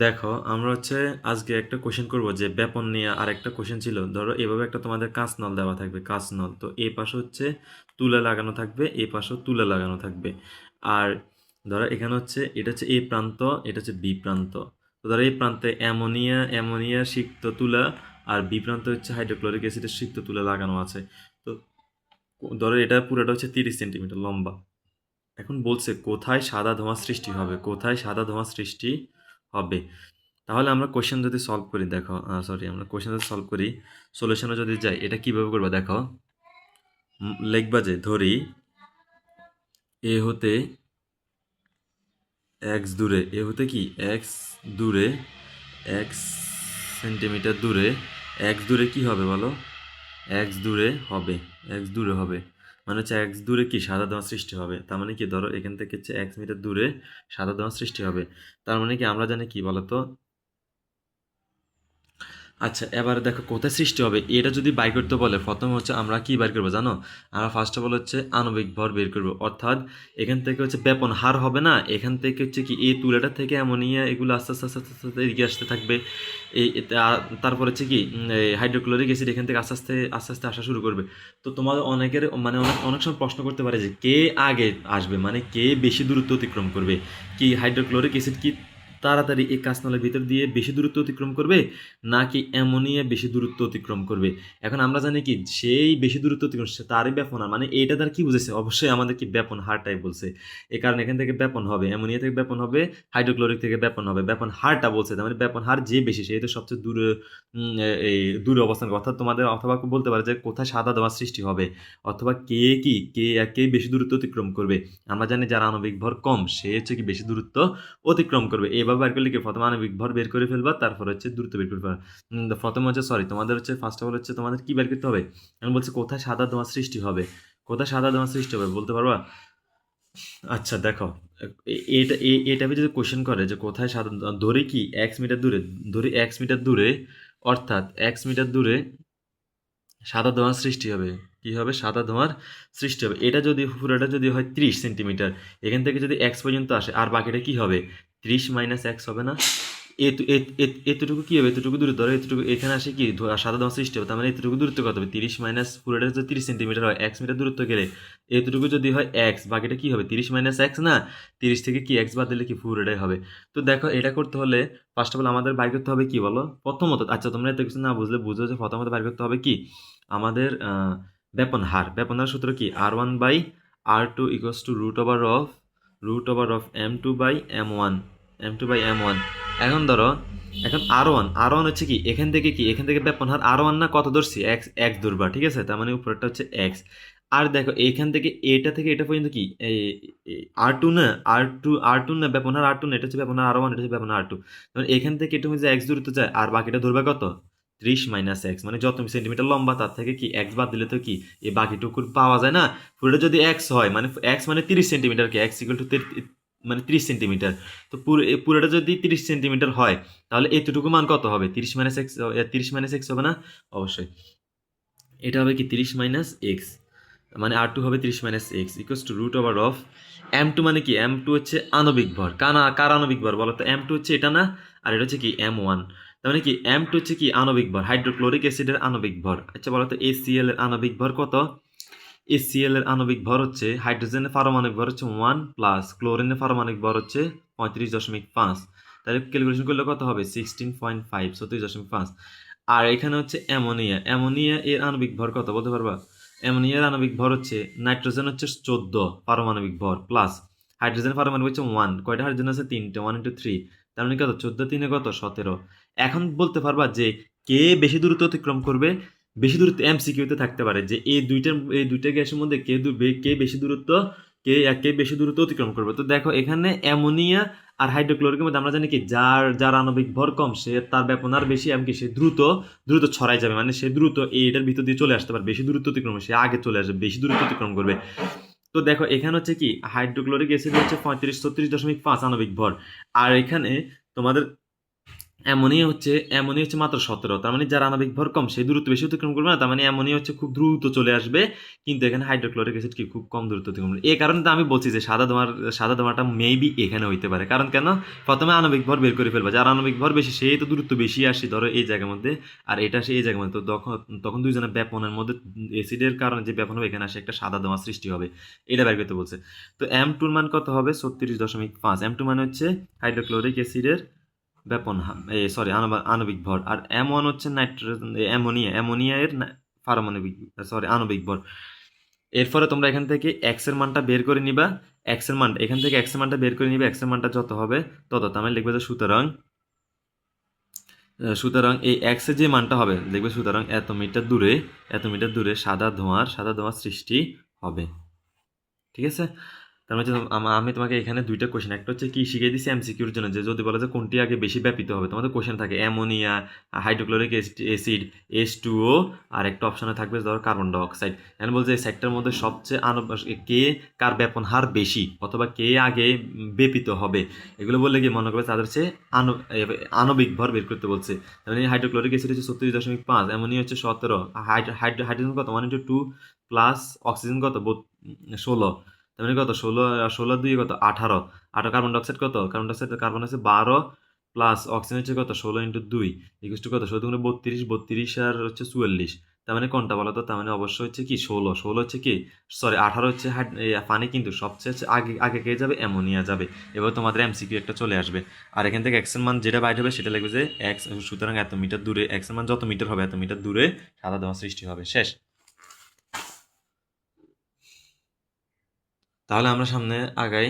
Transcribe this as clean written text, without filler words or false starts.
দেখো আমরা আজকে একটা কোশ্চেন করব যে ব্যাপন নিয়ে আর একটা কোশ্চেন ছিল। ধরো এভাবে একটা তোমাদের কাঁচ নল দেওয়া থাকবে, কাঁচ নল তো এই পাশে তুলে লাগানো থাকবে, এই পাশেও তুলে লাগানো থাকবে। আর ধরো এখানে এটা এ প্রান্ত, এটা বি প্রান্ত। তো ধরো এই প্রান্তে অ্যামোনিয়া সিক্ত তুলা, আর বি প্রান্তে হাইড্রোক্লোরিক অ্যাসিডের সিক্ত তুলা লাগানো আছে। তো ধরো এটা পুরোটা 30 সেন্টিমিটার লম্বা। এখন বলছে কোথায় সাদা ধোঁয়া সৃষ্টি হবে, কোথায় সাদা ধোঁয়া সৃষ্টি হবে। তাহলে আমরা কোশ্চেন যদি সলভ করি, দেখো আমরা কোশ্চেন যদি সলভ করি, সলিউশনে যদি যাই, এটা কিভাবে করবো দেখো। লিখবা যে ধরি এ হতে এক্স দূরে, এ হতে কি এক্স দূরে, এক্স সেন্টিমিটার দূরে, এক্স দূরে কি হবে বলো, এক্স দূরে হবে, এক্স দূরে হবে মানে এক্স দূরে কি সাদা ধোঁয়া সৃষ্টি হবে। তার মানে কি ধরো এখান থেকে এক্স মিটার দূরে সাদা ধোঁয়া সৃষ্টি হবে। তার মানে কি আমরা জানি কি বলতো। আচ্ছা এবার দেখো কোথায় সৃষ্টি হবে, এটা যদি বাই করতে বলে প্রথমে আমরা কি বের করবো জানো। আমরা ফার্স্ট অফ অল আণবিক ভর বের করবো, অর্থাৎ এখান থেকে ব্যাপন হার হবে না, এখান থেকে কি এই তুলাটা থেকে অ্যামোনিয়া এগুলো আস্তে আস্তে আস্তে আস্তে আস্তে এদিকে আসতে থাকবে। তারপর কি হাইড্রোক্লোরিক অ্যাসিড এখান থেকে আস্তে আস্তে আস্তে আস্তে আসা শুরু করবে। তো তোমাদের অনেকের মানে অনেক অনেক সময় প্রশ্ন করতে পারে যে কে আগে আসবে, মানে কে বেশি দূরত্ব অতিক্রম করবে, কি হাইড্রোক্লোরিক অ্যাসিড কি তাড়াতাড়ি এই কাঁচনলের ভিতর দিয়ে বেশি দূরত্ব অতিক্রম করবে, নাকি অ্যামোনিয়া বেশি দূরত্ব অতিক্রম করবে। এখন আমরা জানি কি সেই বেশি দূরত্ব অতিক্রম তারই ব্যাপন হার, মানে এইটা দ্বারা কি বুঝেছে, অবশ্যই আমাদের কি ব্যাপন হারটাই বলছে। এই কারণে এখান থেকে ব্যাপন হবে, অ্যামোনিয়া থেকে ব্যাপন হবে, হাইড্রোক্লোরিক থেকে ব্যাপন হবে, ব্যাপন হারটা বলছে। তার মানে ব্যাপন হার যে বেশি সেই তো সবচেয়ে দূরে এই দূরে অবস্থান করে। অর্থাৎ তোমাদের অথবা বলতে পারে যে কোথায় সাদা ধোঁয়া সৃষ্টি হবে, অথবা কে বেশি দূরত্ব অতিক্রম করবে। আমরা জানি যার আণবিক ভর কম সে কি বেশি দূরত্ব অতিক্রম করবে। এইভাবে বের করলে কি প্রথমে আণবিক ভর বের করে ফেলবা, তারপর দূরত্ব বের করে ফেলবা। প্রথমে তোমাদের ফার্স্ট অফ অল তোমাদের কি বের করতে হবে। আমি বলছি কোথায় সাদা ধোঁয়া সৃষ্টি হবে, কোথায় সাদা ধোঁয়া সৃষ্টি হবে বলতে পারবা। আচ্ছা দেখো, এটা যদি কোশ্চেন করে যে কোথায় সাদা ধরি কি এক্স মিটার দূরে, ধরি এক্স মিটার দূরে, অর্থাৎ এক্স মিটার দূরে সাদা ধোঁয়ার সৃষ্টি হবে। কি হবে, সাদা ধোঁয়ার সৃষ্টি হবে। এটা যদি পুরোটা যদি হয় 30 সেন্টিমিটার, এখান থেকে যদি এক্স পর্যন্ত আসে, আর বাকিটা কি হবে 30 - এক্স হবে না। এতটুকু কি হবে, এতটুকু দূরে ধরো, এতটুকু এখানে আসে কি সাদা ধোঁয়া সৃষ্টি হবে। তার মানে এতটুকু দূরত্ব কত হবে, 30 - পুরোটা যদি 30 সেন্টিমিটার হয়, এক্স মিটার দূরত্ব গেলে এতটুকু যদি হয় এক্স, বাকিটা কি হবে 30 - এক্স না। 30 থেকে কি এক্স বাদ দিলে কি পুরোটাই হবে। তো দেখো এটা করতে হলে ফার্স্ট অফ অল আমাদের বাইর করতে হবে কি বলো, প্রথমত। আচ্ছা তোমরা এত কিছু না বুঝলে বুঝো যে প্রথমত বাইর করতে হবে কি আমাদের ব্যাপন হার সূত্র কি R1/R2 = √M2/M1, এখন ধরো, এখন আর ওয়ান কি এখান থেকে ব্যাপন হার আর ওয়ান না কত ধরছি, এক্স এক্স ধরবা, ঠিক আছে। তার মানে উপরেরটা এক্স। আর দেখো এইখান থেকে এটা থেকে এটা পর্যন্ত কি এই আর টু না, আর টু না ব্যাপন হার আর টু না, এটা ব্যাপন হার আর ওয়ান, এটা ব্যাপন হার আর টু। এখান থেকে এটা হচ্ছে এক্স দূরত্ব যায়, আর বাকিটা ধরবে কত 30 - এক্স, মানে যত সেন্টিমিটার লম্বা তার থেকে কি এক্স বাদ দিলে তো কি এই বাকিটুকু পাওয়া যায় না। পুরোটা যদি এক্স হয়, মানে এক্স মানে 30 সেন্টিমিটার, কি এক্স ইকুয়াল টু মানে 30 সেন্টিমিটার। তো পুরোটা যদি 30 সেন্টিমিটার হয়, তাহলে এতটুকু মান কত হবে, 30 - এক্স, 30 - এক্স হবে না। অবশ্যই এটা হবে কি 30 - এক্স, মানে আর টু হবে 30 - এক্স ইকুয়ালস টু √M2, মানে কি M2 আণবিক ভর, কার আণবিক ভর বলো তো, M2 এটা না, আর এটা কি M1। তার মানে কি M2 কি আণবিক ভর, হাইড্রোক্লোরিক অ্যাসিডের আণবিক ভর। আচ্ছা বলো তো HCl এর আণবিক ভর কত। HCl এর আণবিক ভর হাইড্রোজেনের পারমাণবিক ভর 1 প্লাস ক্লোরিনের পারমাণবিক ভর 35.5। তাহলে ক্যালকুলেশন করলে কত হবে 16.5, 36.5। আর এখানে অ্যামোনিয়া, অ্যামোনিয়া এর আণবিক ভর কত বলতে পারবা। অ্যামোনিয়ার আণবিক ভর নাইট্রোজেন 14 পারমাণবিক ভর, প্লাস হাইড্রোজেন পারমাণবিক 1, কয়টা হাইড্রোজেন আছে 3টে, 1 × 3, তার মানে কত 14 × 3 কত 17। এখন বলতে পারবা যে কে বেশি দূরত্ব অতিক্রম করবে। বেশি দূরত্ব এমসিকিউতে থাকতে পারে যে এই দুইটা গ্যাসের মধ্যে কে বেশি দূরত্ব, কে বেশি দূরত্ব অতিক্রম করবে। তো দেখো এখানে অ্যামোনিয়া আর হাইড্রোক্লোরিকের মধ্যে আমরা জানি কি যার যার আণবিক ভর কম সে তার ব্যাপন আর বেশি, এমনকি সে দ্রুত দ্রুত ছড়াই যাবে, মানে সে দ্রুত এইটার ভিতর দিয়ে চলে আসতে পারে, বেশি দূরত্ব অতিক্রম সে আগে চলে আসবে, বেশি দূরত্ব অতিক্রম করবে। তো দেখো এখানে কি হাইড্রোক্লোরিক অ্যাসিড 35-36.5 আণবিক ভর, আর এখানে তোমাদের এমনই হচ্ছে মাত্র 17, তার মানে যার আণবিক ভর কম সেই দূরত্ব বেশি অতিক্রম করবে না, তার মানে এমনই হচ্ছে খুব দ্রুত চলে আসবে, কিন্তু এখানে হাইড্রোক্লোরিক অ্যাসিড কি খুব কম দূরত্ব অতিক্রম করবে। এই কারণে তো আমি বলছি যে সাদা ধোঁয়াটা মেবি এখানে হইতে পারে, কারণ কেন, প্রথমে আণবিক ভর বের করে ফেলবা, যার আণবিক ভর বেশি সেই তো দূরত্ব বেশি আসি ধরো এই জায়গার মধ্যে, আর এটা আসে এই জায়গার মধ্যে, তো তখন দুইজনের ব্যাপনের মধ্যে অ্যাসিডের কারণে যে ব্যাপন হবে এখানে আসে একটা সাদা ধোঁয়া সৃষ্টি হবে, এটা বের করতে বলছে। তো M2 মান কত হবে 36.5, M2 মানে হচ্ছে হাইড্রোক্লোরিক অ্যাসিডের ব্যাপন সরি আণবিক ভর, আর M1 হচ্ছে নাইট্রোজেন অ্যামোনিয়া এর পারমাণবিক সরি আণবিক ভর। এরপরে তোমরা এখান থেকে এক্স এর মানটা বের করে নিবা, এক্স এর মান এখান থেকে এক্স এর মানটা বের করে নিবে, এক্স এর মানটা যত হবে তত, তার মানে লিখবে যে সুতরাং এই এক্স এর যে মানটা হবে লিখবে সুতরাং এত মিটার দূরে সাদা ধোঁয়ার সৃষ্টি হবে। ঠিক আছে, তার মানে আমি তোমাকে এখানে দুইটা কোশ্চেন, একটা হচ্ছে কি শিখিয়ে দিচ্ছি এমসিকিউর জন্য, যে যদি বলে যে কোনটি আগে বেশি ব্যাপিত হবে, তোমাদের কোশ্চেন থাকে অ্যামোনিয়া, হাইড্রোক্লোরিক অ্যাসিড, H2O, আর একটা অপশনে থাকবে ধরো কার্বন ডাইঅক্সাইড। এখন বলছে এই সেক্টর মধ্যে সবচেয়ে কে কার ব্যাপন হার বেশি অথবা কে আগে ব্যাপিত হবে, এগুলো বললে কি মনে করবে তাদের চেয়ে আণবিক ভর বের করতে বলছে। মানে হাইড্রোক্লোরিক অ্যাসিড হচ্ছে 36.5, অ্যামোনিয়া হচ্ছে 17, হাইড্রোজেন কত 1 × 2 প্লাস অক্সিজেন কত 16, তার মানে কত 16 আর 2 কত 18, কার্বন আছে 12 প্লাস অক্সিজেন হচ্ছে কত 16 × 2 ইকুয়াল টু কত 32 আর হচ্ছে 44, তার মানে কোনটা বলো তো, তার মানে অবশ্যই হচ্ছে কি 16 হচ্ছে কি সরি 18 হচ্ছে পানি, কিন্তু সবচেয়ে হচ্ছে আগে আগে কে যাবে অ্যামোনিয়া যাবে। এবার তোমাদের এমসিকিউ একটা চলে আসবে, আর এখান থেকে এক্স এর মান যেটা বাইর হবে সেটা লিখবে যে এক্স, সুতরাং এত মিটার দূরে এক্স এর মান যত মিটার হবে এত মিটার দূরে সাদা ধোঁয়া সৃষ্টি হবে। শেষ। তাহলে আমরা সামনে আগাই।